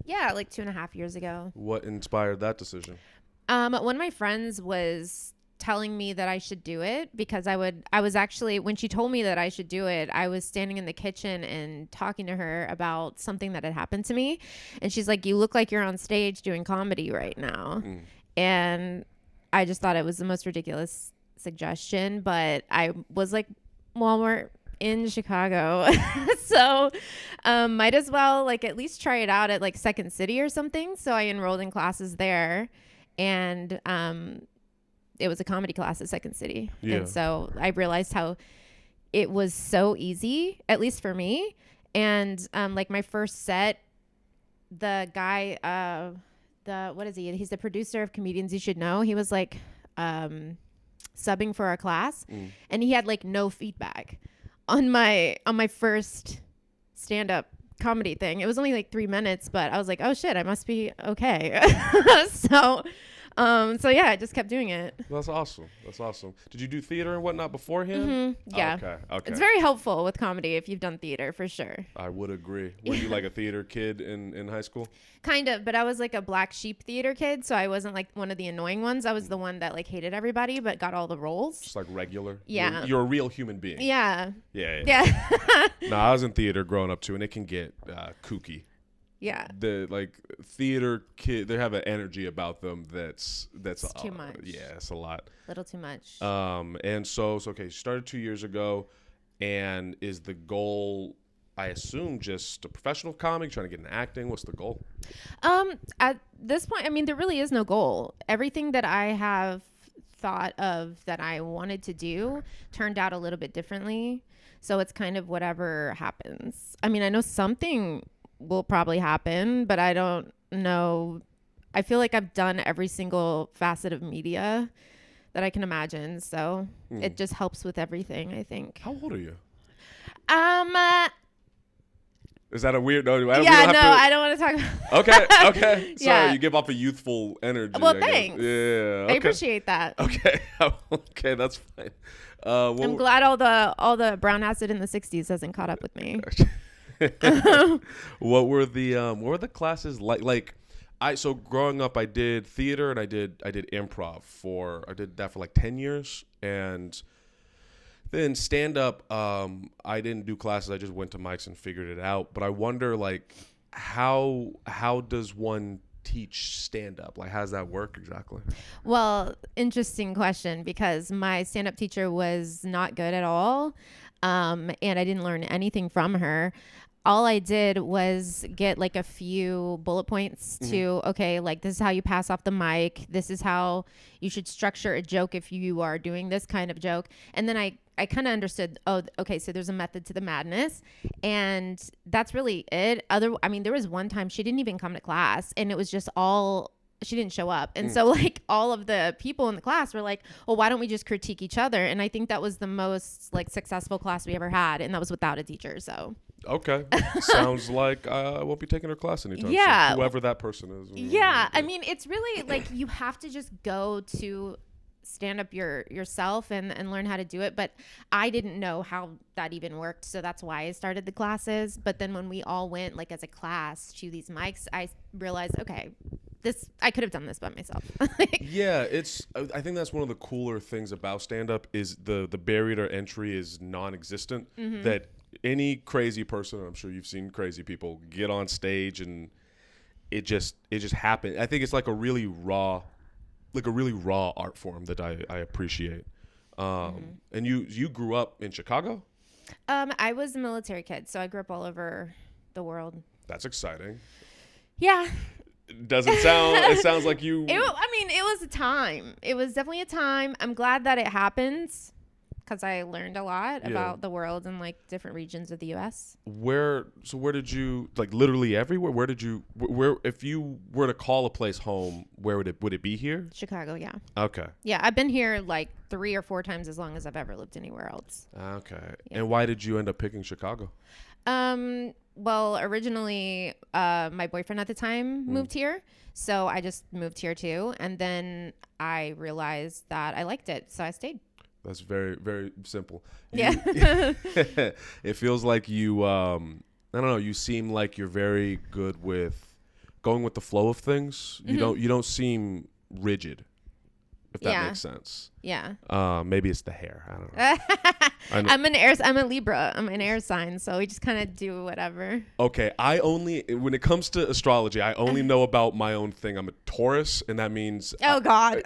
Yeah, like 2.5 years ago. What inspired that decision? One of my friends was telling me that I should do it because I was actually, when she told me that I should do it, I was standing in the kitchen and talking to her about something that had happened to me. And she's like, you look like you're on stage doing comedy right now. And I just thought it was the most ridiculous suggestion, but I was like, well, we're in Chicago, so might as well like at least try it out at like Second City or something. So I enrolled in classes there, and it was a comedy class at Second City. And so I realized how it was so easy, at least for me. And like my first set, the guy, what is he? He's the producer of Comedians You Should Know. He was like subbing for our class, and he had like no feedback on my first stand-up comedy thing. It was only like 3 minutes, but I was like, oh shit, I must be okay. So yeah, I just kept doing it. That's awesome. Did you do theater and whatnot beforehand? Yeah. Okay. It's very helpful with comedy if you've done theater, for sure. I would agree. Were you like a theater kid in high school? Kind of, but I was like a black sheep theater kid, so I wasn't like one of the annoying ones. I was the one that like hated everybody but got all the roles. Just like regular? Yeah. You're a real human being. Yeah. Yeah. No, I was in theater growing up too, and it can get kooky. Yeah. The like theater kid, they have an energy about them that's too much. Yeah, it's a lot. Little too much. And so okay, you started 2 years ago, and is the goal, I assume, just a professional comic trying to get into acting? What's the goal? At this point, I mean, there really is no goal. Everything that I have thought of that I wanted to do turned out a little bit differently. So it's kind of whatever happens. I mean, I know something will probably happen, but I don't know. I feel like I've done every single facet of media that I can imagine, so it just helps with everything, I think. How old are you? Is that a weird? No, I don't want to talk about. Okay. Sorry, yeah. You give off a youthful energy. Well, thanks. Yeah. Okay. I appreciate that. Okay, that's fine. I'm glad all the brown acid in the '60s hasn't caught up with me. What were the classes like? So growing up, I did theater and I did improv I did that for like 10 years, and then stand up. I didn't do classes. I just went to mics and figured it out. But I wonder, like, how does one teach stand up? Like, how does that work exactly? Well, interesting question, because my stand up teacher was not good at all, and I didn't learn anything from her. All I did was get like a few bullet points to, okay, like this is how you pass off the mic. This is how you should structure a joke if you are doing this kind of joke. And then I kind of understood, oh, okay, so there's a method to the madness. And that's really it. I mean, there was one time she didn't even come to class, and it was just she didn't show up. And so like all of the people in the class were like, well, why don't we just critique each other? And I think that was the most like successful class we ever had. And that was without a teacher. So. Okay. Sounds like I won't be taking her class anytime soon. Whoever that person is. Yeah. I mean, it's really like you have to just go to stand up yourself and learn how to do it. But I didn't know how that even worked. So that's why I started the classes. But then when we all went like as a class to these mics, I realized, okay, I could have done this by myself. Yeah, I think that's one of the cooler things about stand up is the barrier to entry is non-existent. That any crazy person, I'm sure you've seen crazy people get on stage and it just happened. I think it's like a really raw art form that I appreciate. And you grew up in Chicago? I was a military kid, so I grew up all over the world. That's exciting. Yeah. It sounds like you. It was a time. It was definitely a time. I'm glad that it happened, because I learned a lot about the world and like different regions of the U.S. Where did you, like, literally everywhere? Where if you were to call a place home, where would it be here? Chicago, yeah. Okay. Yeah, I've been here like 3 or 4 times as long as I've ever lived anywhere else. Okay. Yeah. And why did you end up picking Chicago? Well, originally, my boyfriend at the time moved here, so I just moved here too. And then I realized that I liked it, so I stayed. That's very, very simple. Yeah. It feels like you, I don't know, you seem like you're very good with going with the flow of things. You don't seem rigid, if that makes sense. Yeah. Maybe it's the hair. I don't know. I'm a Libra. I'm an air sign, so we just kind of do whatever. Okay, when it comes to astrology, I only know about my own thing. I'm a Taurus, and that means oh God.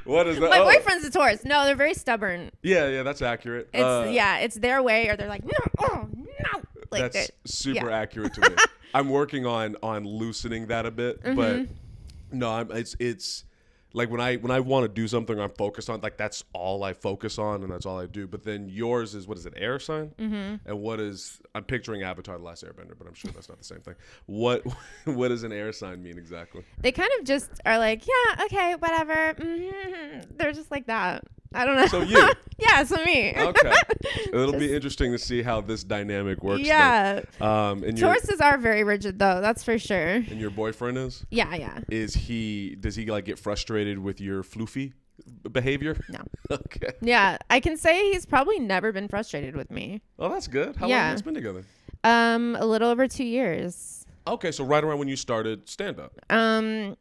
What is that? My boyfriend's a Taurus. No, they're very stubborn. Yeah, that's accurate. It's their way, or they're like, no. Like that's super accurate to me. I'm working on loosening that a bit, but no, it's like when I want to do something I'm focused on, like that's all I focus on and that's all I do. But then yours is, what is it, air sign? Mm-hmm. And I'm picturing Avatar: The Last Airbender, but I'm sure that's not the same thing. What does an air sign mean exactly? They kind of just are like, yeah, okay, whatever. Mm-hmm. They're just like that. I don't know. So you? Yeah, so me. Okay. It'll be interesting to see how this dynamic works. Yeah. And Tauruses are very rigid, though. That's for sure. And your boyfriend is? Yeah. Does he like get frustrated with your floofy behavior? No. Okay. Yeah, I can say he's probably never been frustrated with me. Oh, that's good. How long have you guys been together? A little over 2 years. Okay, so right around when you started stand-up. I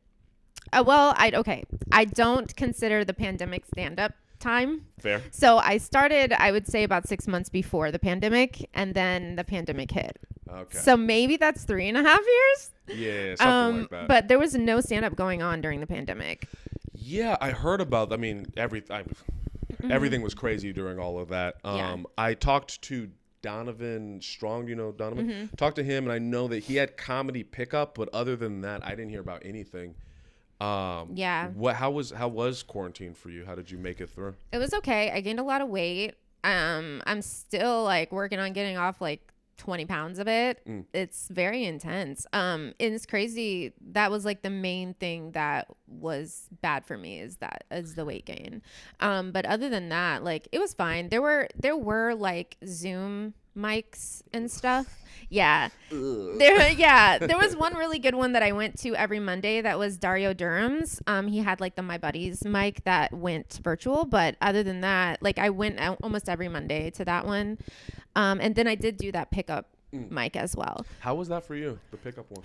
don't consider the pandemic stand-up time. Fair. So I started, I would say, about 6 months before the pandemic, and then the pandemic hit. Okay. So maybe that's 3.5 years. Yeah, something like that. But there was no stand-up going on during the pandemic. Yeah, I heard about. I mean, everything was crazy during all of that. I talked to Donovan Strong. You know Donovan? Mm-hmm. Talked to him, and I know that he had comedy pickup, but other than that, I didn't hear about anything. How was quarantine for you? How did you make it through? It was okay. I gained a lot of weight. I'm still like working on getting off like 20 pounds of it. It's very intense. And it's crazy. That was like the main thing that was bad for me is the weight gain. But other than that, like it was fine. There were like Zoom mics and stuff. Yeah. There was one really good one that I went to every Monday. That was Dario Durham's. He had like the My Buddies mic that went virtual. But other than that, like I went almost every Monday to that one. And then I did do that pickup mic as well. How was that for you, the pickup one?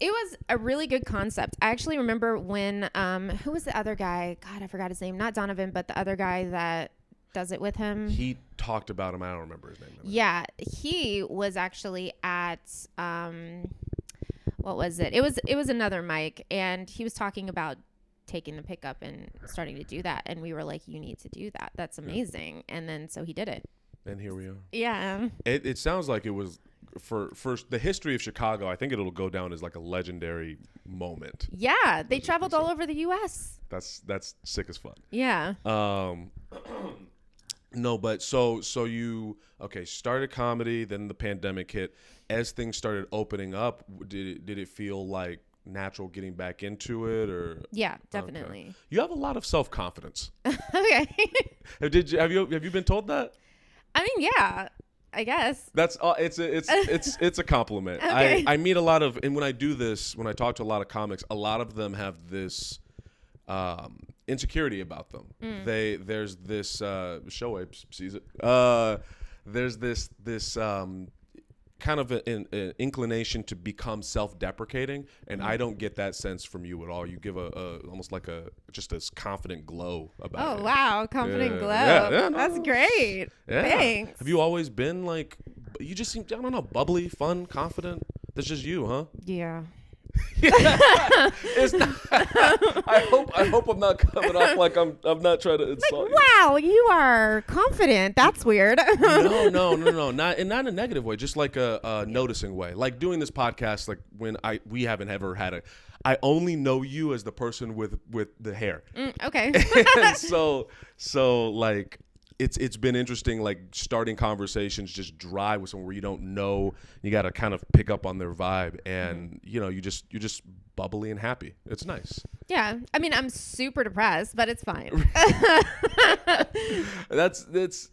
It was a really good concept. I actually remember when, who was the other guy? God, I forgot his name. Not Donovan, but the other guy that does it with him. He talked about him. I don't remember his name. Yeah, he was actually at what was it? It was another mic, and he was talking about taking the pickup and starting to do that, and we were like, you need to do that. That's amazing. And then so he did it. And here we are. Yeah. It sounds like it was for the history of Chicago. I think it'll go down as like a legendary moment. Yeah, they traveled all over the U.S. That's sick as fuck. Yeah. No, but so you started comedy, then the pandemic hit. As things started opening up, did it feel like natural getting back into it, or? Yeah, definitely. Okay. You have a lot of self-confidence. Okay. Have you been told that? I mean, yeah, I guess. That's it's a compliment. Okay. I meet a lot of, and when I do this, when I talk to a lot of comics, a lot of them have this insecurity about them. There's this show apes sees it. There's this kind of an inclination to become self-deprecating, and I don't get that sense from you at all. You give a almost like just this confident glow about it. Oh wow, confident glow. Yeah, that's great. Yeah. Thanks. Have you always been like? You just seem, I don't know, bubbly, fun, confident. That's just you, huh? Yeah. It's not, I hope I'm not coming off like I'm not trying to insult you. Wow, you are confident. That's weird. No, not in a negative way, just like a noticing way. Like doing this podcast, like when we haven't ever had I only know you as the person with the hair. Okay. And so like it's been interesting, like starting conversations just dry with someone where you don't know. You got to kind of pick up on their vibe, and you're just bubbly and happy. It's nice. Yeah, I mean, I'm super depressed, but it's fine. that's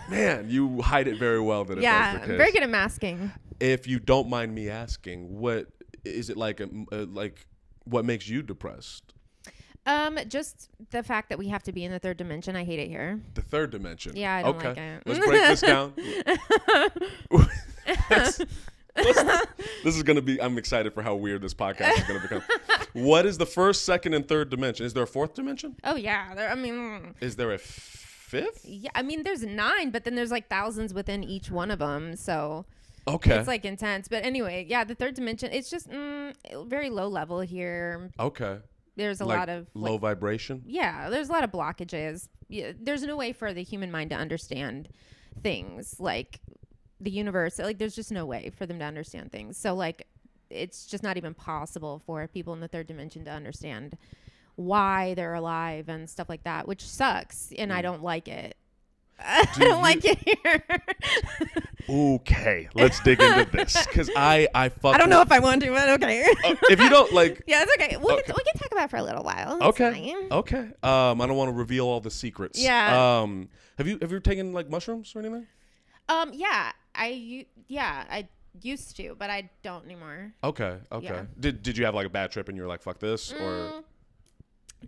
man, you hide it very well. That yeah, I'm very good at masking. If you don't mind me asking, what is it like? What makes you depressed? Just the fact that we have to be in the third dimension. I hate it here. The third dimension. Yeah, I don't like it. Let's break this down. This is going to be, I'm excited for how weird this podcast is going to become. What is the first, second, and third dimension? Is there a fourth dimension? Oh, yeah. Is there a fifth? Yeah, I mean, there's 9, but then there's like thousands within each one of them. So okay, it's like intense. But anyway, yeah, the third dimension, it's just very low level here. Okay. There's a like lot of low vibration. Yeah, there's a lot of blockages. Yeah, there's no way for the human mind to understand things like the universe. Like, there's just no way for them to understand things. So, like, it's just not even possible for people in the third dimension to understand why they're alive and stuff like that, which sucks. And I don't like it. I don't like it here. Okay, let's dig into this because I don't know if I want to, but okay. If you don't like, yeah, it's okay. We can talk about it for a little while. That's okay, fine. okay. I don't want to reveal all the secrets. Yeah. Have you taken like mushrooms or anything? Yeah, I used to, but I don't anymore. Okay. Yeah. Did you have like a bad trip and you were like, fuck this, or?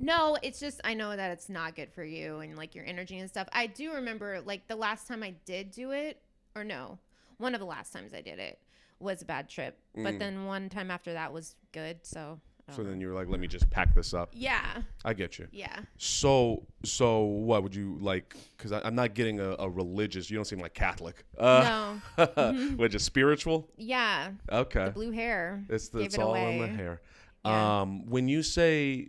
No, it's just I know that it's not good for you and like your energy and stuff. I do remember like the last time I did do it, or no, one of the last times I did it was a bad trip. But then one time after that was good. So then you were like, let me just pack this up. Yeah. I get you. Yeah. So what would you like? Because I'm not getting a religious. You don't seem like Catholic. No. Which is spiritual? Yeah. Okay. The blue hair. It's it all away. in the hair. Yeah. When you say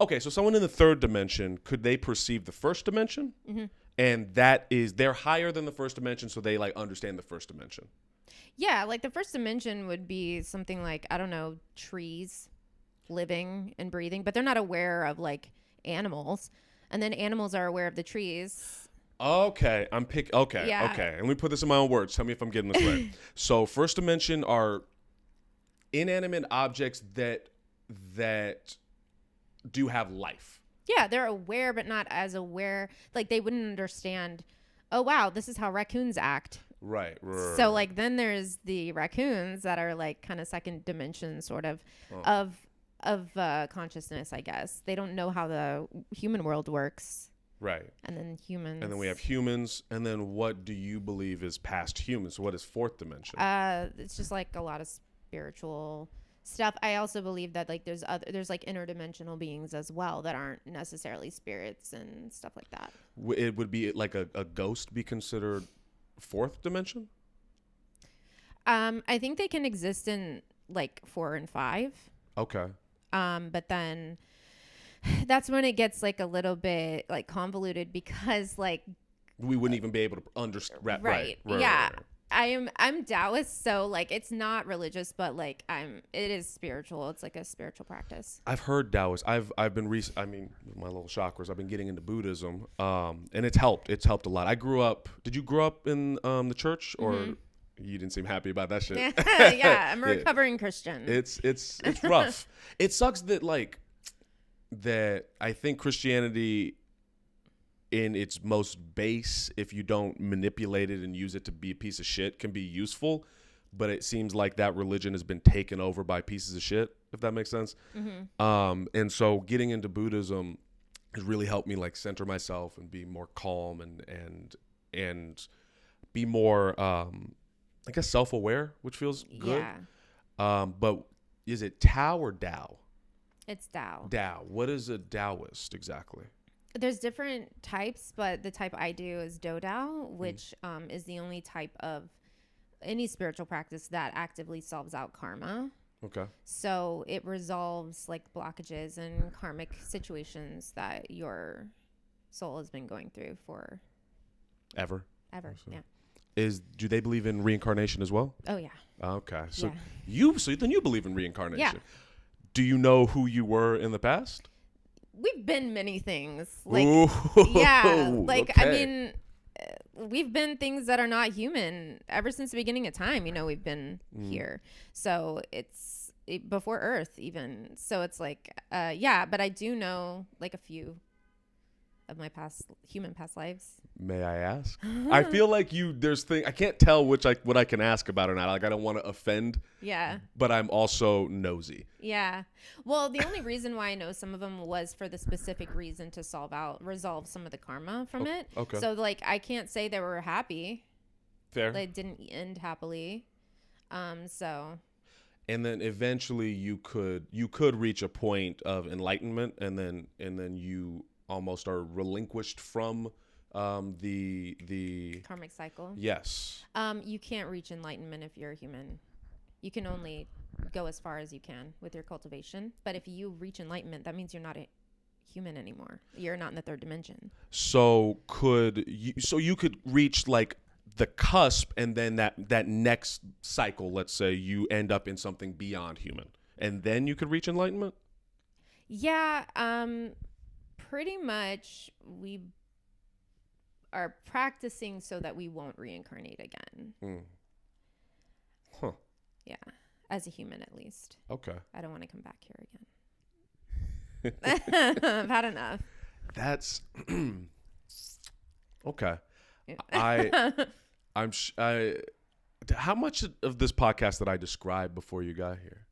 okay, so someone in the third dimension, could they perceive the first dimension? Mm-hmm. And they're higher than the first dimension, so they like understand the first dimension. Yeah, like the first dimension would be something like, I don't know, trees living and breathing, but they're not aware of like animals. And then animals are aware of the trees. Okay, okay, Yeah. okay. Let me put this in my own words. Tell me if I'm getting this right. So first dimension are inanimate objects that do have life. Yeah, they're aware, but not as aware. Like they wouldn't understand, oh, wow, this is how raccoons act. Right. So like then there's the raccoons that are like kind of second dimension sort of consciousness, I guess. They don't know how the human world works. Right. And then humans. And then we have humans. And then what do you believe is past humans? What is fourth dimension? It's just like a lot of spiritual stuff. I also believe that like there's like interdimensional beings as well that aren't necessarily spirits and stuff like that. It would be like a ghost be considered fourth dimension? I think they can exist in like 4 and 5. Okay. But then that's when it gets like a little bit like convoluted because like we wouldn't even be able to understand. Right. Yeah. I'm Taoist, so like it's not religious, but like it is spiritual. It's like a spiritual practice. I've heard Taoist. I've been with my little chakras, I've been getting into Buddhism, and it's helped. It's helped a lot. Did you grow up in the church, or you didn't seem happy about that shit? Yeah, I'm a recovering Christian. It's rough. It sucks that I think Christianity in its most base, if you don't manipulate it and use it to be a piece of shit, can be useful. But it seems like that religion has been taken over by pieces of shit, if that makes sense. Mm-hmm. And so getting into Buddhism has really helped me like center myself and be more calm and be more, I guess, self-aware, which feels good. Yeah. But is it Tao or Tao? It's Tao. Tao. What is a Taoist exactly? There's different types, but the type I do is Dodao, which is the only type of any spiritual practice that actively solves out karma. Okay. So it resolves like blockages and karmic situations that your soul has been going through for ever. Yeah. Do they believe in reincarnation as well? Oh yeah. Okay. So yeah. Then you believe in reincarnation. Yeah. Do you know who you were in the past? We've been many things. Like, ooh, yeah. Like, okay. I mean, we've been things that are not human ever since the beginning of time. You know, we've been here. So it's before Earth even. So it's like, yeah, but I do know like a few of my human past lives. May I ask? I feel like I can't tell what I can ask about or not. Like I don't want to offend. Yeah. But I'm also nosy. Yeah. Well, the only reason why I know some of them was for the specific reason to resolve some of the karma from it. Okay. So like I can't say they were happy. Fair. They didn't end happily. So. And then eventually you could reach a point of enlightenment, and then you almost are relinquished from the karmic cycle. Yes. You can't reach enlightenment if you're a human. You can only go as far as you can with your cultivation. But if you reach enlightenment, that means you're not a human anymore. You're not in the third dimension. So you could reach like the cusp, and then that next cycle, let's say you end up in something beyond human, and then you could reach enlightenment? Yeah, pretty much we are practicing so that we won't reincarnate again. Huh. Yeah, as a human at least. Okay. I don't want to come back here again. I've had enough. That's okay. How much of this podcast did I describe before you got here?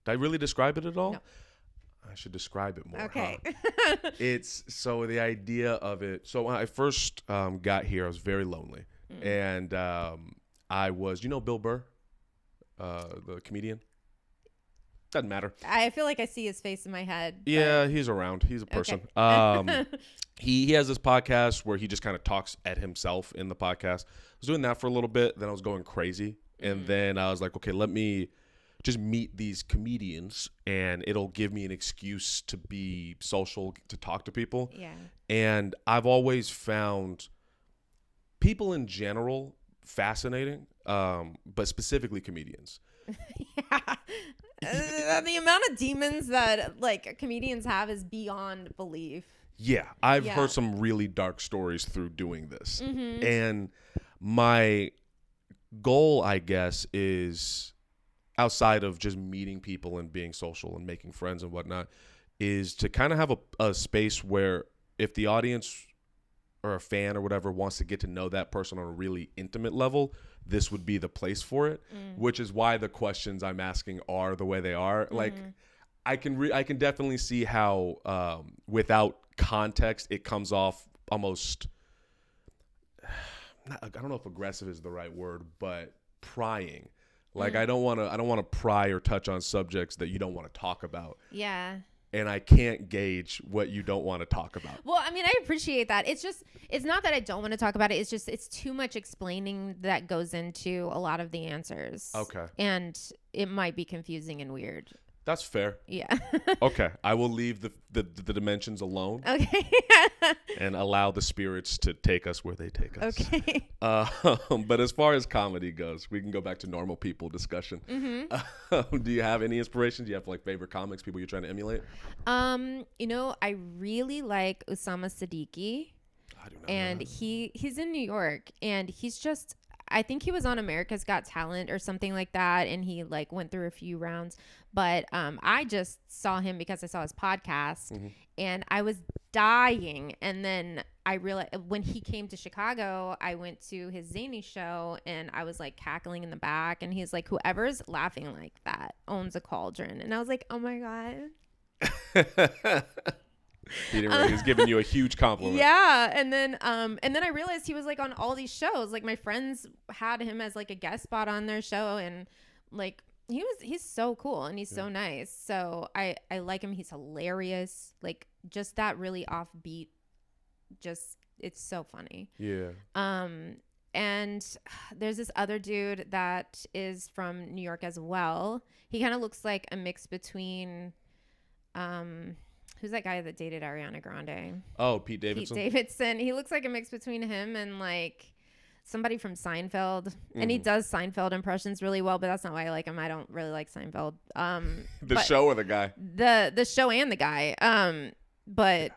Did I really describe it at all? No. I should describe it more. Okay. Huh? It's so the idea of it. So when I first got here, I was very lonely, and I was, Bill Burr, the comedian. Doesn't matter. I feel like I see his face in my head. Yeah, he's around. He's a person. Okay. He has this podcast where he just kind of talks at himself in the podcast. I was doing that for a little bit. Then I was going crazy. And then I was like, okay, let me just meet these comedians, and it'll give me an excuse to be social, to talk to people. Yeah. And I've always found people in general fascinating, but specifically comedians. Yeah. The amount of demons that like comedians have is beyond belief. Yeah, I've heard some really dark stories through doing this. And my goal, I guess, is outside of just meeting people and being social and making friends and whatnot, is to kind of have a space where if the audience or a fan or whatever wants to get to know that person on a really intimate level, this would be the place for it, which is why the questions I'm asking are the way they are. Like, I can definitely see how without context it comes off almost, I don't know if aggressive is the right word, but prying. Like I don't want to pry or touch on subjects that you don't want to talk about. Yeah. And I can't gauge what you don't want to talk about. Well, I mean, I appreciate that. It's not that I don't want to talk about it. It's too much explaining that goes into a lot of the answers. Okay. And it might be confusing and weird. That's fair. Yeah. Okay. I will leave the dimensions alone. Okay. And allow the spirits to take us where they take us. Okay. But as far as comedy goes, we can go back to normal people discussion. Do you have any inspirations? Do you have like favorite comics, people you're trying to emulate? I really like Usama Siddiqui. I do not And know. he's in New York, and he's just, I think he was on America's Got Talent or something like that, and he like went through a few rounds. But I just saw him because I saw his podcast, and I was dying. And then I realized when he came to Chicago, I went to his Zany show, and I was like cackling in the back, and he's like, whoever's laughing like that owns a cauldron. And I was like, oh my God. He was giving you a huge compliment. Yeah. And then I realized he was like on all these shows. Like my friends had him as like a guest spot on their show, and like he's so cool, and he's so nice. So I like him. He's hilarious. Like just that really offbeat, just it's so funny. Yeah. And there's this other dude that is from New York as well. He kind of looks like a mix between who's that guy that dated Ariana Grande? Oh, Pete Davidson. Pete Davidson. He looks like a mix between him and like somebody from Seinfeld. And he does Seinfeld impressions really well, but that's not why I like him. I don't really like Seinfeld. The show or the guy? The show and the guy. But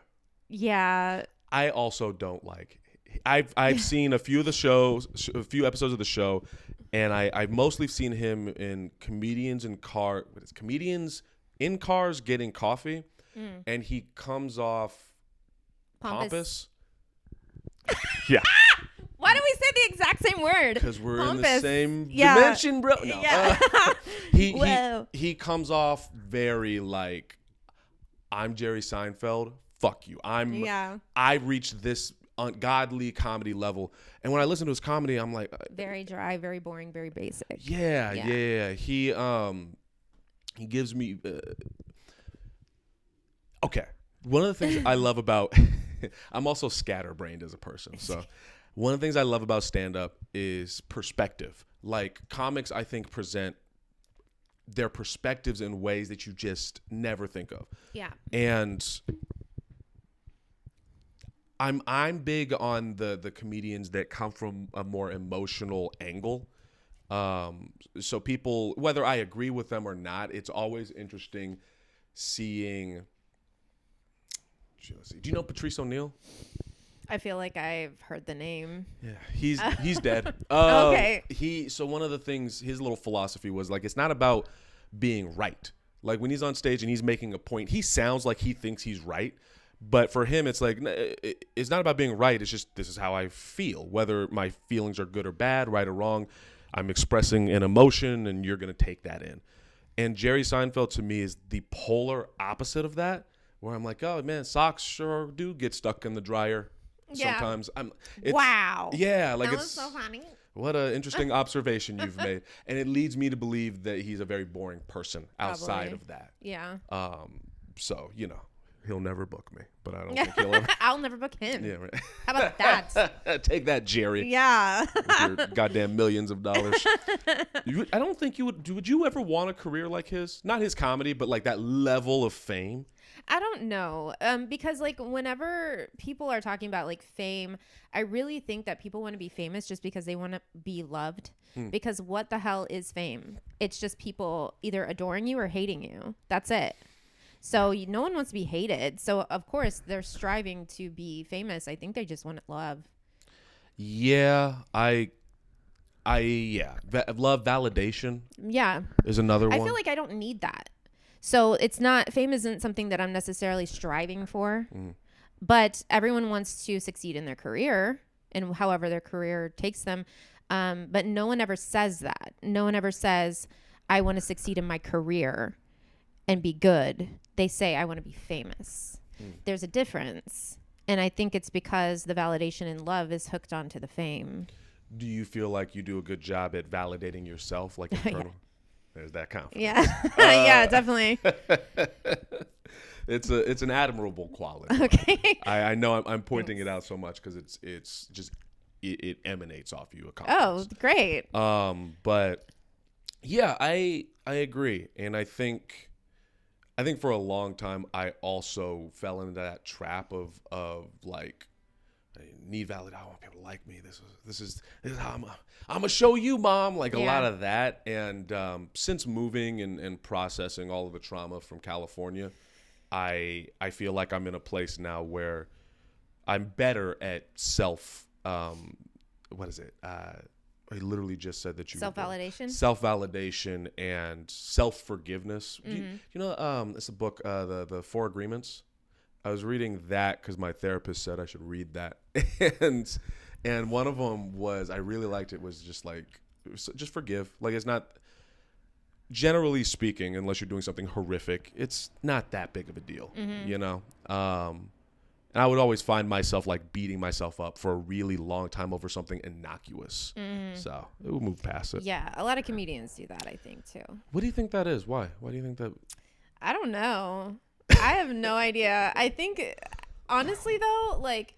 yeah. I also don't like. I've seen a few of the shows, a few episodes of the show, and I've mostly seen him in comedians in cars getting coffee. And he comes off pompous. Yeah. Why do we say the exact same word? Because we're pompous. in the same dimension, bro. No. Yeah. He comes off very like, I'm Jerry Seinfeld. Fuck you. I reached this ungodly comedy level. And when I listen to his comedy, I'm like, very dry, very boring, very basic. Yeah. He gives me okay. One of the things I love about I'm also scatterbrained as a person. So one of the things I love about stand-up is perspective. Like comics, I think, present their perspectives in ways that you just never think of. Yeah. And I'm big on the comedians that come from a more emotional angle. So people, whether I agree with them or not, it's always interesting seeing. Let's see. Do you know Patrice O'Neill? I feel like I've heard the name. Yeah, he's dead. Okay. So one of the things, his little philosophy was like, it's not about being right. Like when he's on stage and he's making a point, he sounds like he thinks he's right. But for him, it's like, it's not about being right. It's just, this is how I feel. Whether my feelings are good or bad, right or wrong, I'm expressing an emotion and you're going to take that in. And Jerry Seinfeld to me is the polar opposite of that, where I'm like, oh man, socks sure do get stuck in the dryer sometimes. Wow. Yeah. Like that was so funny. What an interesting observation you've made. And it leads me to believe that he's a very boring person outside of that. Yeah. So, he'll never book me, but I don't think he'll ever. I'll never book him. Yeah, right. How about that? Take that, Jerry. Yeah. With your goddamn millions of dollars. I don't think you would. Would you ever want a career like his? Not his comedy, but like that level of fame. I don't know. Because like whenever people are talking about like fame, I really think that people want to be famous just because they want to be loved. Because what the hell is fame? It's just people either adoring you or hating you. That's it. So no one wants to be hated. So of course they're striving to be famous. I think they just want love. Yeah, love validation. Yeah, is another one. I feel like I don't need that. So fame isn't something that I'm necessarily striving for. But everyone wants to succeed in their career and however their career takes them. But no one ever says that. No one ever says, I want to succeed in my career and be good. They say, I want to be famous. There's a difference. And I think it's because the validation and love is hooked onto the fame. Do you feel like you do a good job at validating yourself? Like internal? Yeah. There's that confidence. Yeah. Yeah, definitely. It's an admirable quality. Okay. I know I'm pointing it out so much because it's just it emanates off you. Oh, great. But yeah, I agree, and I think for a long time I also fell into that trap of like, I need validation. I want people to like me. This is how I'm gonna show you, Mom. Like a lot of that. And since moving and processing all of the trauma from California, I feel like I'm in a place now where I'm better at what is it? I literally just said that you self-validation and self-forgiveness. You know, it's a book, the Four Agreements. I was reading that because my therapist said I should read that, and one of them was, I really liked it, was just like, just forgive. Like, it's not, generally speaking, unless you're doing something horrific, it's not that big of a deal, you know. And I would always find myself like beating myself up for a really long time over something innocuous. So we'll move past it. Yeah, a lot of comedians do that, I think, too. What do you think that is? Why? Why do you think that? I don't know. I have no idea. I think, honestly, though, like,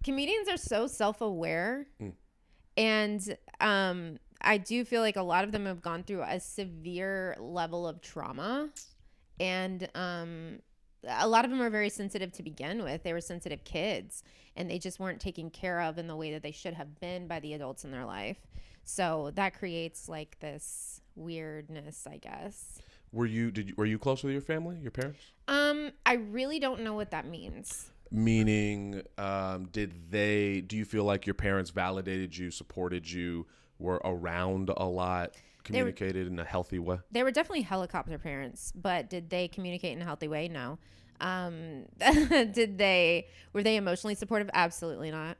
comedians are so self-aware. And I do feel like a lot of them have gone through a severe level of trauma. And a lot of them are very sensitive to begin with. They were sensitive kids, and they just weren't taken care of in the way that they should have been by the adults in their life. So that creates like this weirdness, I guess. Were you close with your family, your parents? I really don't know what that means. Meaning, do you feel like your parents validated you, supported you, were around a lot, communicated in a healthy way? They were definitely helicopter parents, but did they communicate in a healthy way? No. Were they emotionally supportive? Absolutely not.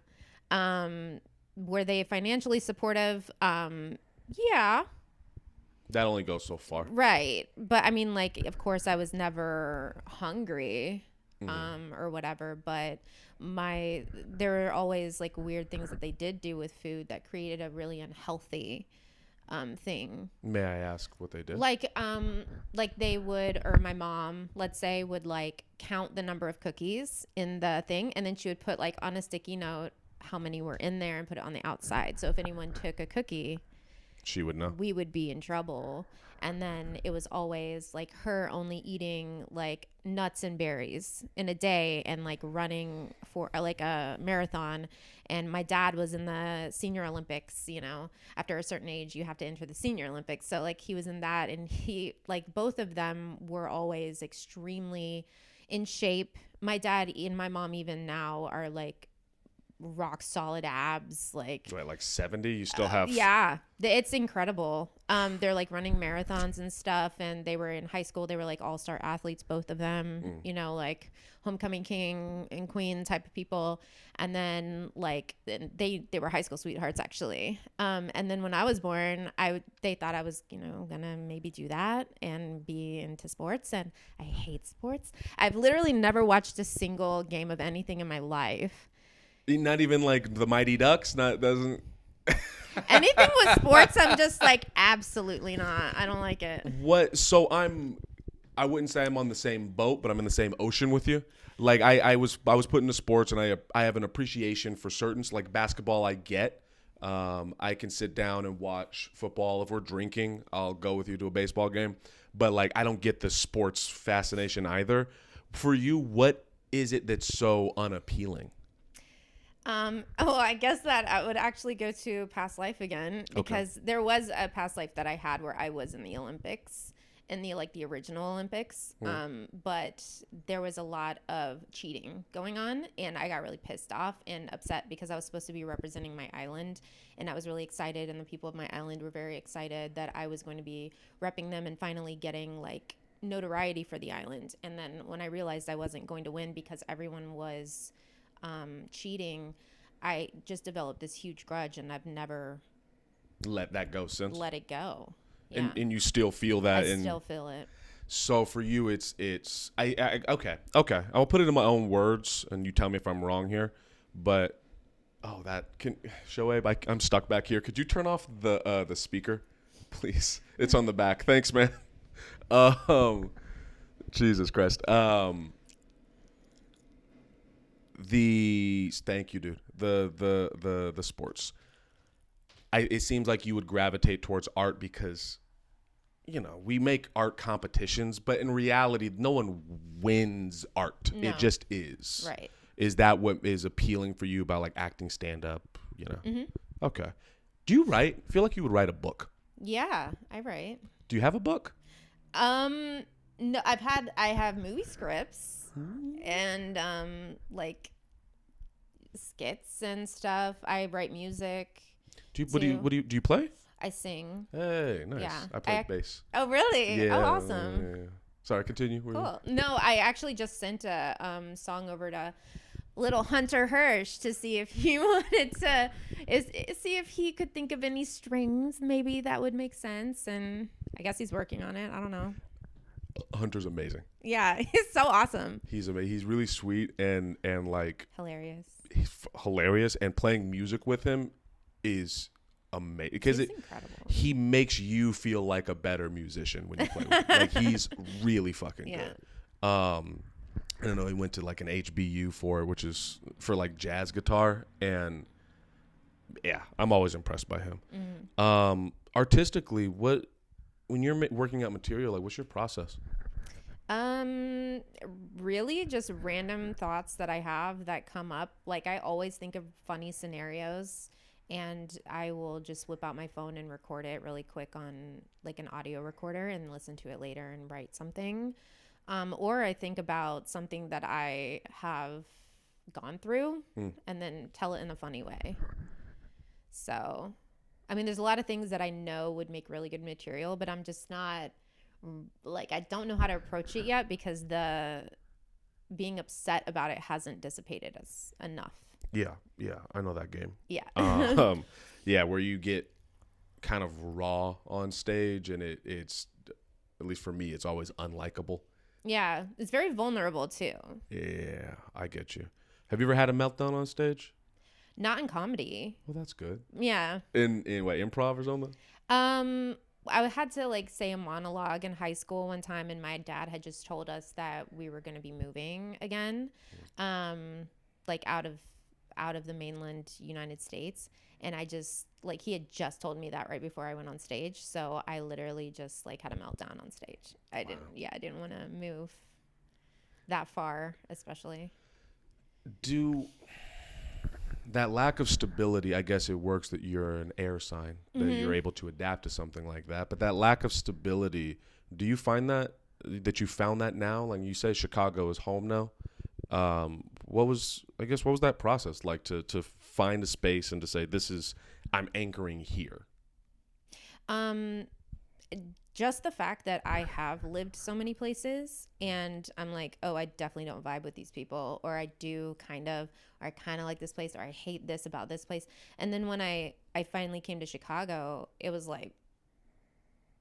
Were they financially supportive? Yeah. That only goes so far. Right. But I mean, like, of course I was never hungry. or whatever. But there were always like weird things that they did do with food that created a really unhealthy thing. May I ask what they did? Like they would, or my mom, let's say, would like count the number of cookies in the thing, and then she would put like on a sticky note how many were in there and put it on the outside. So if anyone took a cookie, she would know. We would be in trouble. And then it was always like her only eating like nuts and berries in a day and like running for like a marathon. And my dad was in the senior Olympics, you know, after a certain age, you have to enter the senior Olympics. So like he was in that, and he like both of them were always extremely in shape. My dad and my mom even now are like rock solid abs, like Wait, like 70? You still have? Yeah, it's incredible. They're like running marathons and stuff, and they were in high school. They were like all-star athletes, both of them. You know, like homecoming king and queen type of people. And then like they were high school sweethearts actually. And then when I was born, they thought I was, you know, gonna maybe do that and be into sports, and I hate sports. I've literally never watched a single game of anything in my life. Not even like the Mighty Ducks? Doesn't... Anything with sports, I'm just like, absolutely not. I don't like it. What? So I wouldn't say I'm on the same boat, but I'm in the same ocean with you. Like I was put into sports, and I have an appreciation for certain, like basketball. I get. I can sit down and watch football. If we're drinking, I'll go with you to a baseball game. But like, I don't get the sports fascination either. For you, what is it that's so unappealing? I guess that I would actually go to past life again, because there was a past life that I had where I was in the Olympics, in the original Olympics. But there was a lot of cheating going on, and I got really pissed off and upset because I was supposed to be representing my island, and I was really excited, and the people of my island were very excited that I was going to be repping them and finally getting like notoriety for the island. And then when I realized I wasn't going to win because everyone was cheating, I just developed this huge grudge, and I've never let that go since. Let it go. Yeah. And you still feel that? I still feel it. So for you, it's okay. I'll put it in my own words, and you tell me if I'm wrong here. But Shoaib, I'm stuck back here. Could you turn off the speaker, please? It's on the back. Thanks, man. Jesus Christ. Thank you, dude. The sports. It seems like you would gravitate towards art because, you know, we make art competitions, but in reality, no one wins art. No. It just is. Right. Is that what is appealing for you about like acting, stand up? You know. Mm-hmm. Okay. Do you write? I feel like you would write a book. Yeah, I write. Do you have a book? No, I have movie scripts. And like skits and stuff. I write music. Do you play? I sing. Hey, nice. Yeah, I play bass. Oh, really? Yeah. Oh, awesome. Yeah. Sorry, continue. Cool. No, I actually just sent a song over to little Hunter Hirsch to see if he wanted to see if he could think of any strings maybe that would make sense, and I guess he's working on it. I don't know. Hunter's amazing. Yeah, he's so awesome. He's amazing. He's really sweet and like hilarious. He's hilarious, and playing music with him is amazing because he makes you feel like a better musician when you play with him. Like he's really fucking good. I don't know. He went to like an HBU for it, which is for like jazz guitar, and yeah, I'm always impressed by him. Mm-hmm. Artistically, when you're working out material, like what's your process? Really just random thoughts that I have that come up. Like I always think of funny scenarios, and I will just whip out my phone and record it really quick on like an audio recorder and listen to it later and write something. Or I think about something that I have gone through and then tell it in a funny way. So, I mean, there's a lot of things that I know would make really good material, but I'm just not like, I don't know how to approach it yet because the being upset about it hasn't dissipated as enough. Yeah. I know that game. Yeah. Yeah, where you get kind of raw on stage, and it's, at least for me, it's always unlikable. Yeah, it's very vulnerable too. Yeah, I get you. Have you ever had a meltdown on stage? Not in comedy. Well, that's good. Yeah. In what, improv or something? I had to like say a monologue in high school one time, and my dad had just told us that we were going to be moving again, like out of the mainland United States. And I just like, he had just told me that right before I went on stage. So I literally just like had a meltdown on stage. I didn't want to move that far, especially. That lack of stability, I guess it works that you're an air sign, that you're able to adapt to something like that. But that lack of stability, do you find that you found that now? Like you say, Chicago is home now. What was that process like to find a space and to say, I'm anchoring here? Just the fact that I have lived so many places, and I'm like, oh, I definitely don't vibe with these people, or I do kind of, or I kind of like this place, or I hate this about this place. And then when I finally came to Chicago, it was like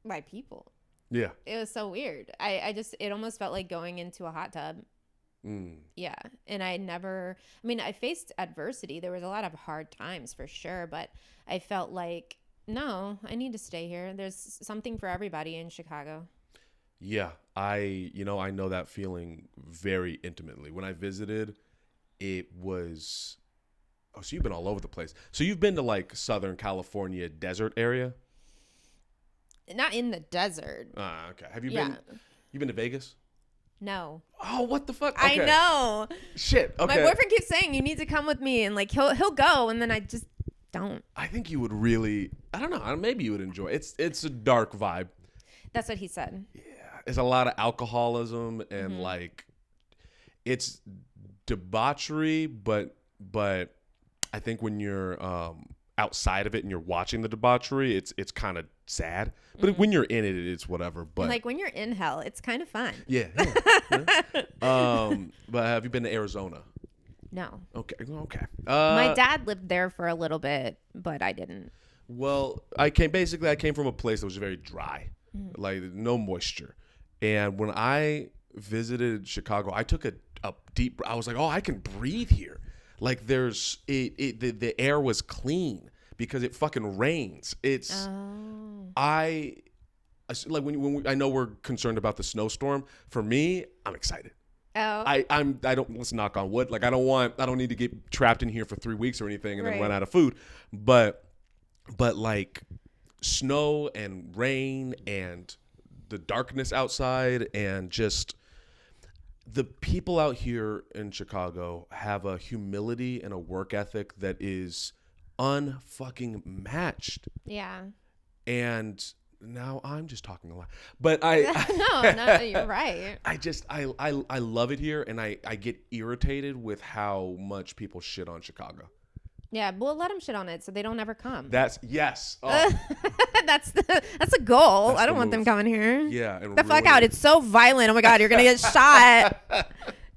my people. Yeah. It was so weird. It almost felt like going into a hot tub. Yeah. And I faced adversity. There was a lot of hard times for sure, but I felt like, no, I need to stay here. There's something for everybody in Chicago. Yeah. I know that feeling very intimately. When I visited, it was, so you've been all over the place. So you've been to like Southern California desert area? Not in the desert. Okay. Have you been to Vegas? No. Oh, what the fuck? Okay. I know. Shit. Okay. My boyfriend keeps saying you need to come with me, and like he'll go, and then I just don't. I think you would really, I don't know, maybe you would enjoy it. It's a dark vibe. That's what he said. Yeah. It's a lot of alcoholism and like it's debauchery, but I think when you're outside of it and you're watching the debauchery, it's kind of sad. But when you're in it, it's whatever. But and like when you're in hell, it's kind of fun. Yeah. But have you been to Arizona? No. Okay. My dad lived there for a little bit, but I didn't. Well, I came from a place that was very dry, like no moisture. And when I visited Chicago, I took a deep. I was like, oh, I can breathe here. Like the air was clean because it fucking rains. I know we're concerned about the snowstorm. For me, I'm excited. Oh. Let's knock on wood. Like I don't need to get trapped in here for 3 weeks or anything and then run out of food. But like snow and rain and the darkness outside and just the people out here in Chicago have a humility and a work ethic that is unfucking matched. Yeah. And now I'm just talking a lot, but no, you're right. I love it here, and I get irritated with how much people shit on Chicago. Yeah, well, let them shit on it so they don't ever come. Yes. Oh. That's a goal. I don't want them coming here. Yeah, and the fuck out. It's so violent. Oh my god, you're gonna get shot.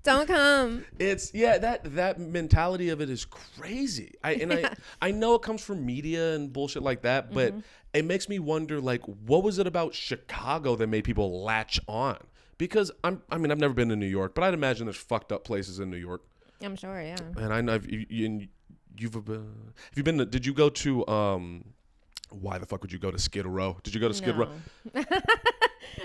Don't come. It's that mentality of it is crazy. I know it comes from media and bullshit like that, but it makes me wonder, like, what was it about Chicago that made people latch on? Because I've never been to New York, but I'd imagine there's fucked up places in New York. I'm sure, yeah. And I know did you go to why the fuck would you go to Skid Row? Did you go to Skid Row?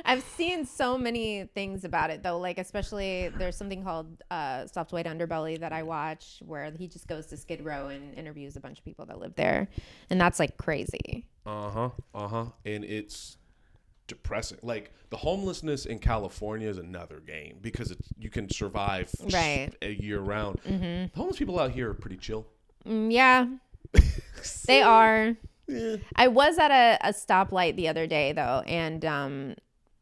I've seen so many things about it though, like especially there's something called Soft White Underbelly that I watch where he just goes to Skid Row and interviews a bunch of people that live there, and that's like crazy. And it's depressing. Like the homelessness in California is another game because you can survive a year round. The homeless people out here are pretty chill. Yeah, they are. Yeah. I was at a stoplight the other day though, and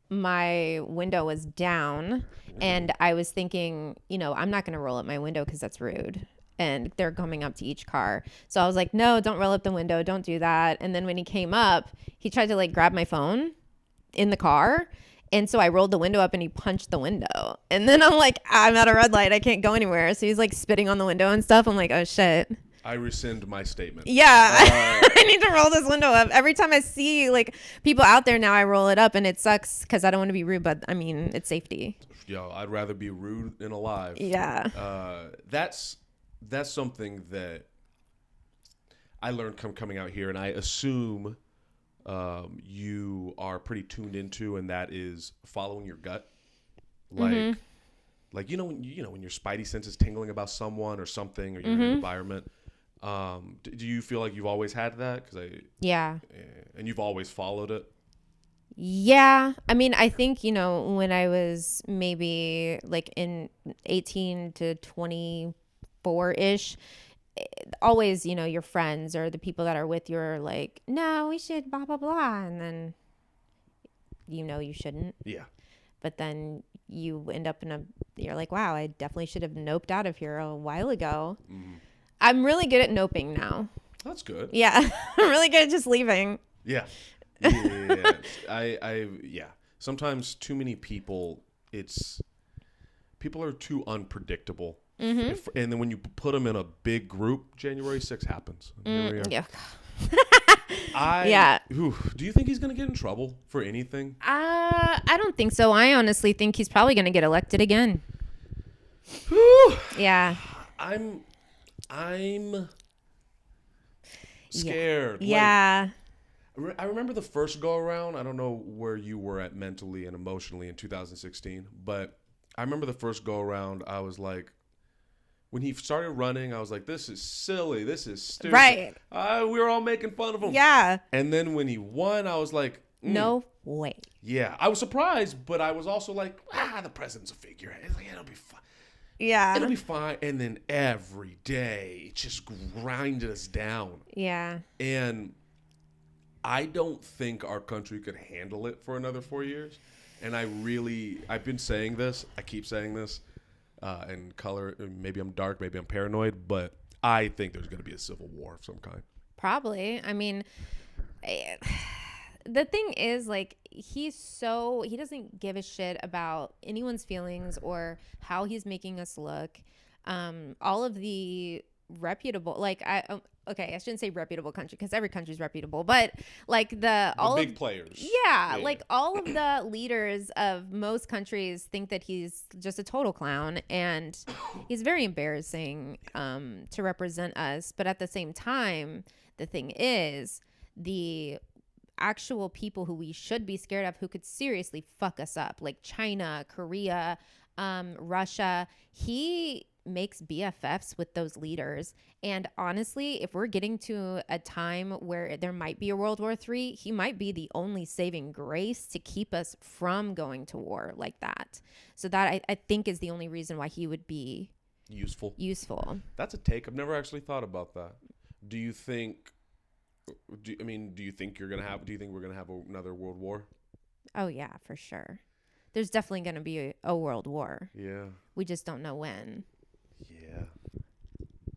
my window was down, and I was thinking, I'm not going to roll up my window because that's rude. And they're coming up to each car. So I was like, no, don't roll up the window. Don't do that. And then when he came up, he tried to like grab my phone in the car. And so I rolled the window up and he punched the window. And then I'm like, I'm at a red light. I can't go anywhere. So he's like spitting on the window and stuff. I'm like, oh shit. I rescind my statement. Yeah, I need to roll this window up. Every time I see like people out there now, I roll it up, and it sucks because I don't want to be rude, but I mean, it's safety. Yo, I'd rather be rude and alive. Yeah. That's something that I learned coming out here, and I assume you are pretty tuned into, and that is following your gut. Like, like when your spidey sense is tingling about someone or something, or you're in an environment. Do you feel like you've always had that? Yeah. And you've always followed it? Yeah. I mean, I think, when I was maybe like in 18 to 24-ish, always, your friends or the people that are with you are like, no, we should blah, blah, blah. And then, you shouldn't. Yeah. But then you end up you're like, wow, I definitely should have noped out of here a while ago. I'm really good at noping now. That's good. Yeah. I'm really good at just leaving. Yeah. Yeah. Yeah. Sometimes too many people, people are too unpredictable. And then when you put them in a big group, January 6th happens. Yeah. Do you think he's going to get in trouble for anything? I don't think so. I honestly think he's probably going to get elected again. Yeah. I'm scared. Yeah. I remember the first go around. I don't know where you were at mentally and emotionally in 2016, but I remember the first go around. I was like, when he started running, I was like, this is silly. This is stupid. Right. We were all making fun of him. Yeah. And then when he won, I was like, no way. Yeah. I was surprised, but I was also like, the president's a figurehead. It'll be fine. Yeah. It'll be fine. And then every day, it just grinded us down. Yeah. And I don't think our country could handle it for another 4 years. And I've been saying this. I keep saying this. And color, maybe I'm dark, maybe I'm paranoid, but I think there's going to be a civil war of some kind. Probably. I mean, the thing is, like, he doesn't give a shit about anyone's feelings or how he's making us look. All of the reputable, like, I shouldn't say reputable country because every country's reputable, but like the big players. Yeah, like all of the leaders of most countries think that he's just a total clown, and he's very embarrassing to represent us. But at the same time, the thing is, the actual people who we should be scared of, who could seriously fuck us up, like China, Korea, Russia, he makes BFFs with those leaders. And honestly, if we're getting to a time where there might be a World War III, he might be the only saving grace to keep us from going to war like that. So that I think is the only reason why he would be useful. That's a take. I've never actually thought about that. Do you think we're gonna have another world war? Oh yeah, for sure. There's definitely gonna be a world war. Yeah. We just don't know when. Yeah.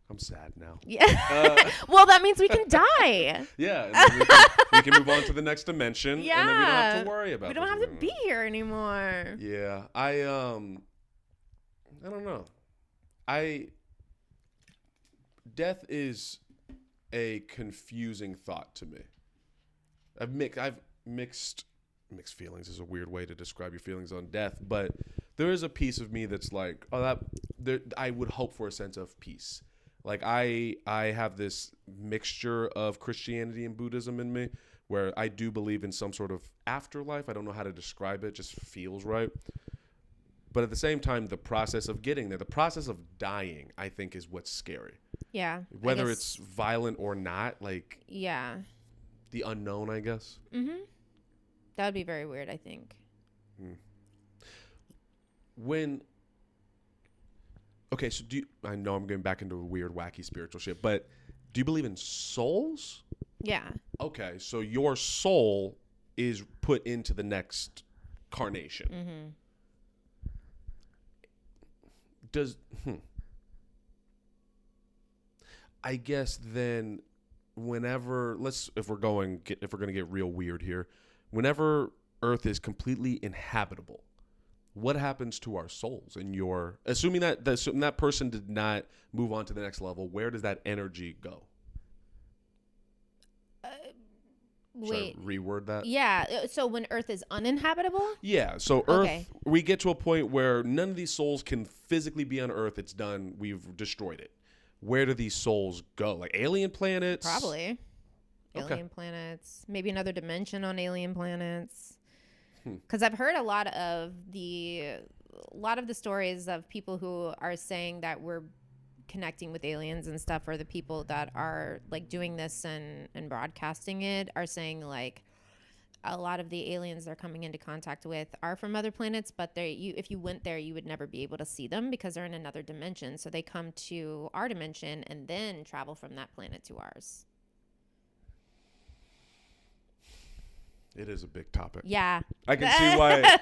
I'm sad now. Yeah. Well, that means we can die. Yeah. And then we can move on to the next dimension. Yeah. And then we don't have to worry about it. We don't have to be here anymore. Yeah. I don't know. Death is a confusing thought to me. I've mixed feelings is a weird way to describe your feelings on death, but there is a piece of me that's like, I would hope for a sense of peace. Like I have this mixture of Christianity and Buddhism in me, where I do believe in some sort of afterlife. I don't know how to describe it; it just feels right. But at the same time, the process of getting there, the process of dying, I think is what's scary. Yeah. Whether it's violent or not, like, yeah, the unknown, I guess. Mm-hmm. That would be very weird, I think. Okay, so I know I'm getting back into weird, wacky spiritual shit, but do you believe in souls? Yeah. Okay, so your soul is put into the next carnation. Mm-hmm. I guess then whenever if we're going to get real weird here, whenever Earth is completely inhabitable what happens to our souls in your, assuming that person did not move on to the next level, where does that energy go? Wait. Should I reword that? Yeah. So when Earth is uninhabitable? Yeah. So Earth, Okay. we get to a point where none of these souls can physically be on Earth. It's done. We've destroyed it. Where do these souls go? Like alien planets? Probably. Okay. Alien planets. Maybe another dimension on alien planets. Because I've heard a lot of the stories of people who are saying that we're connecting with aliens and stuff, or the people that are like doing this and broadcasting it are saying like a lot of the aliens they're coming into contact with are from other planets, but if you went there you would never be able to see them because they're in another dimension. So they come to our dimension and then travel from that planet to ours. It is a big topic. Yeah. I can see why.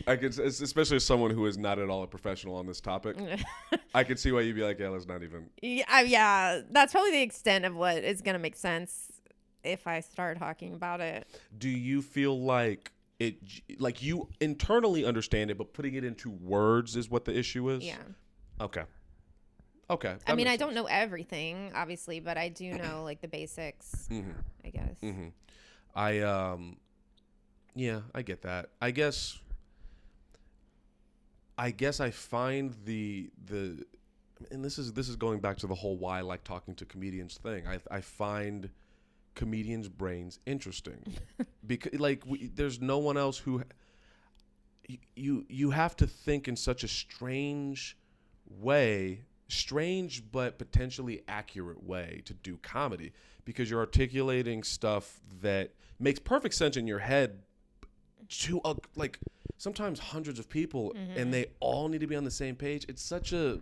Especially as someone who is not at all a professional on this topic. I can see why you'd be like, yeah, let's not even. Yeah. That's probably the extent of what is going to make sense if I start talking about it. Do you feel like you internally understand it, but putting it into words is what the issue is? Yeah. Okay. I mean, I don't know everything, obviously, but I do know like the basics, I guess. Mm-hmm. Yeah, I get that. I guess I find and this is going back to the whole why I like talking to comedians thing. I find comedians' brains interesting because like there's no one else who you have to think in such a strange but potentially accurate way to do comedy, because you're articulating stuff that makes perfect sense in your head to like sometimes hundreds of people, and they all need to be on the same page. It's such a,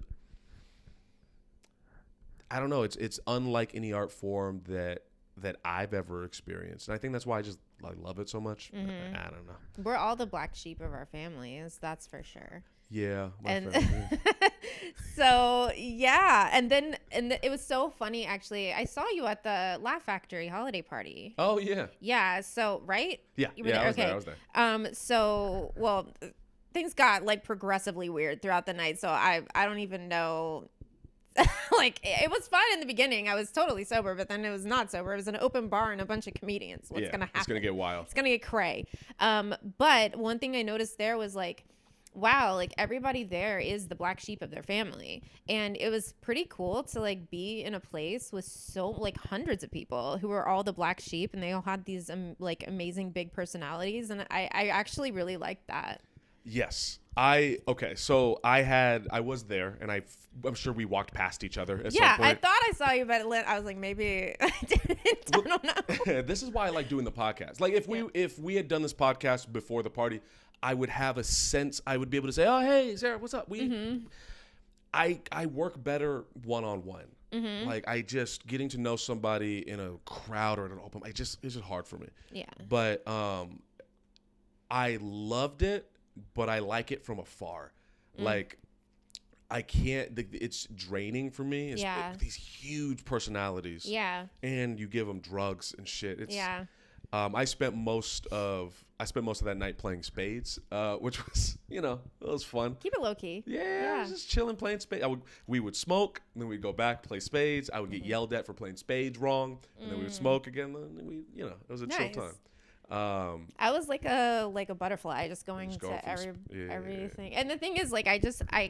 I don't know, it's unlike any art form that I've ever experienced, and I think that's why I love it so much. I don't know. We're all the black sheep of our families, that's for sure. Yeah, so yeah, and it was so funny actually. I saw you at the Laugh Factory holiday party. Oh yeah. Yeah. So right. Yeah. You were there? I was there. So well, things got like progressively weird throughout the night. So I don't even know. Like it was fun in the beginning. I was totally sober, but then it was not sober. It was an open bar and a bunch of comedians. What's gonna happen? It's gonna get wild. It's gonna get cray. But one thing I noticed there was like, wow, like everybody there is the black sheep of their family. And it was pretty cool to like be in a place with so like hundreds of people who were all the black sheep, and they all had these like amazing big personalities. And I actually really liked that. Yes. So I was there, and I'm sure we walked past each other at some point. I thought I saw you, but I was like, maybe I didn't. I don't know. This is why I like doing the podcast. Like if we had done this podcast before the party, I would have a sense. I would be able to say, "Oh, hey, Sarah, what's up?" I work better one-on-one. Like I just getting to know somebody in a crowd or at an open. It's just hard for me. Yeah. But I loved it, but I like it from afar. Like I can't. It's draining for me. It's these huge personalities. Yeah. And you give them drugs and shit. I spent most of that night playing spades, which was, it was fun. Keep it low key. Yeah, I was just chilling playing spades. We would smoke, and then we'd go back play spades. I would get yelled at for playing spades wrong, and then we would smoke again. And we, it was a chill time. I was like a butterfly, just going to everything. And the thing is, like, I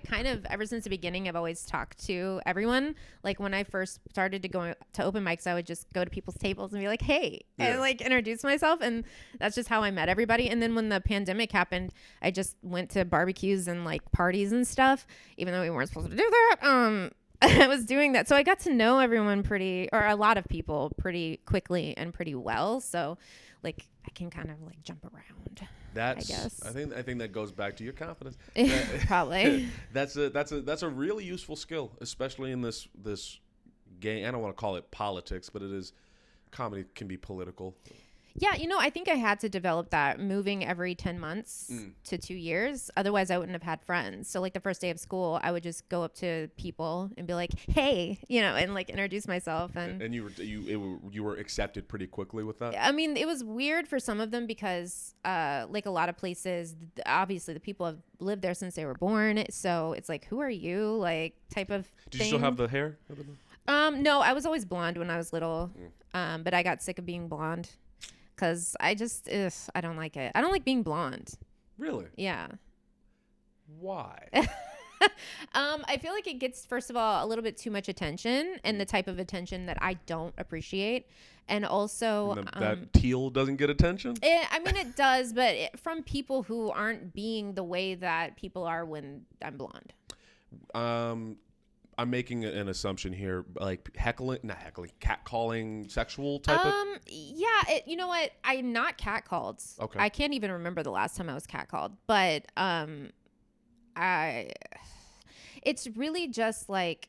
kind of, ever since the beginning, I've always talked to everyone. Like when I first started to go to open mics, I would just go to people's tables and be like, hey, and like introduce myself. And that's just how I met everybody. And then when the pandemic happened, I just went to barbecues and like parties and stuff, even though we weren't supposed to do that. I was doing that. So I got to know everyone or a lot of people pretty quickly and pretty well. So like I can kind of like jump around. I guess. I think that goes back to your confidence. Probably. That's a really useful skill, especially in this game. I don't want to call it politics, but it is. Comedy can be political. Yeah, I think I had to develop that moving every 10 months to 2 years. Otherwise, I wouldn't have had friends. So, like, the first day of school, I would just go up to people and be like, hey, and, like, introduce myself. And you were accepted pretty quickly with that? I mean, it was weird for some of them because, like, a lot of places, obviously, the people have lived there since they were born. So, it's like, who are you? Like, type of Did you still have the hair? No, I was always blonde when I was little. But I got sick of being blonde. Because I don't like it. I don't like being blonde. Really? Yeah. Why? I feel like it gets, first of all, a little bit too much attention, and the type of attention that I don't appreciate. And also... that teal doesn't get attention? It does, but from people who aren't being the way that people are when I'm blonde. I'm making an assumption here, like catcalling, sexual type of. Yeah, you know what? I'm not catcalled. Okay. I can't even remember the last time I was catcalled, but it's really just like,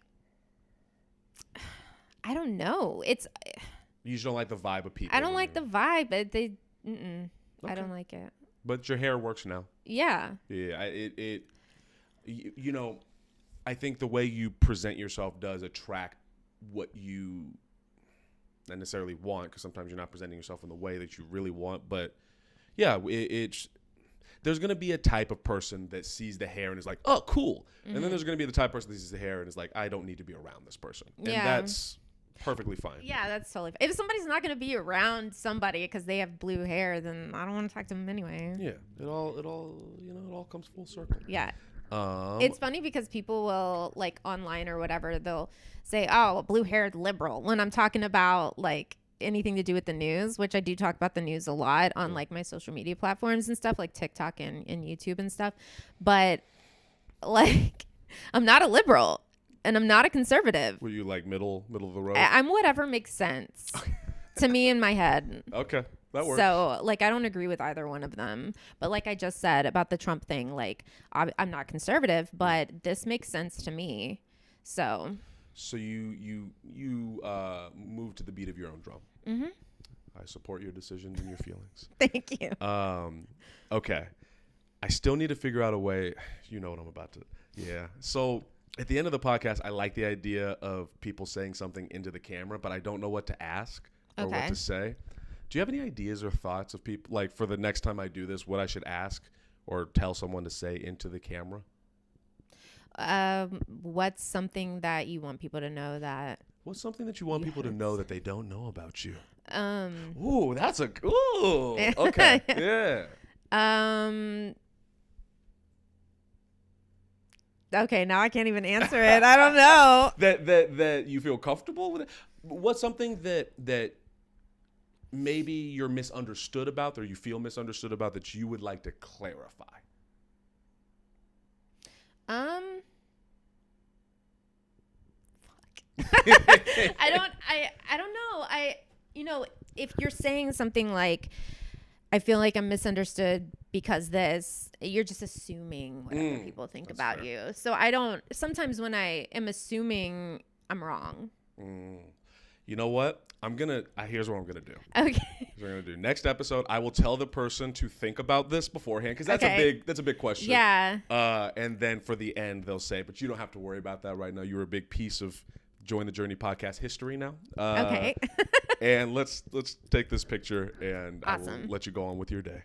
I don't know. You just don't like the vibe of people. I don't like the vibe, but Okay. I don't like it. But your hair works now. Yeah. Yeah. I think the way you present yourself does attract what you not necessarily want, because sometimes you're not presenting yourself in the way that you really want. But yeah, there's going to be a type of person that sees the hair and is like, oh, cool. And then there's going to be the type of person that sees the hair and is like, I don't need to be around this person. And that's perfectly fine. Yeah, that's totally fine. If somebody's not going to be around somebody because they have blue hair, then I don't want to talk to them anyway. Yeah, it all comes full circle. Yeah. It's funny because people will, like, online or whatever, they'll say, oh, blue-haired liberal, when I'm talking about, like, anything to do with the news, which I do talk about the news a lot on, like, my social media platforms and stuff, like TikTok and YouTube and stuff. But, like, I'm not a liberal and I'm not a conservative. Were you, like, middle of the road? I'm whatever makes sense to me in my head. Okay. That works. So, like, I don't agree with either one of them. But like I just said about the Trump thing, like, I'm not conservative, but this makes sense to me. So you move to the beat of your own drum. Mm-hmm. I support your decisions and your feelings. Thank you. Okay. I still need to figure out a way. You know what I'm about to. Yeah. So at the end of the podcast, I like the idea of people saying something into the camera, but I don't know what to ask or what to say. Do you have any ideas or thoughts of people, like, for the next time I do this, what I should ask or tell someone to say into the camera? What's something that you want people to know that? What's something that you want people to know that they don't know about you? Ooh, that's okay. Yeah. Okay, now I can't even answer it. I don't know. That you feel comfortable with it? What's something that maybe you're misunderstood about, or you feel misunderstood about, that you would like to clarify? I don't know. If you're saying something like, I feel like I'm misunderstood because this, you're just assuming what other people think about fair. You. So sometimes when I am assuming, I'm wrong. You know what? Here's what I'm going to do. Okay. Here's what I'm going to do. Next episode, I will tell the person to think about this beforehand, because that's a big question. Yeah. And then for the end, they'll say, but you don't have to worry about that right now. You're a big piece of Join the Journey podcast history now. Okay. And let's take this picture, and awesome. I will let you go on with your day.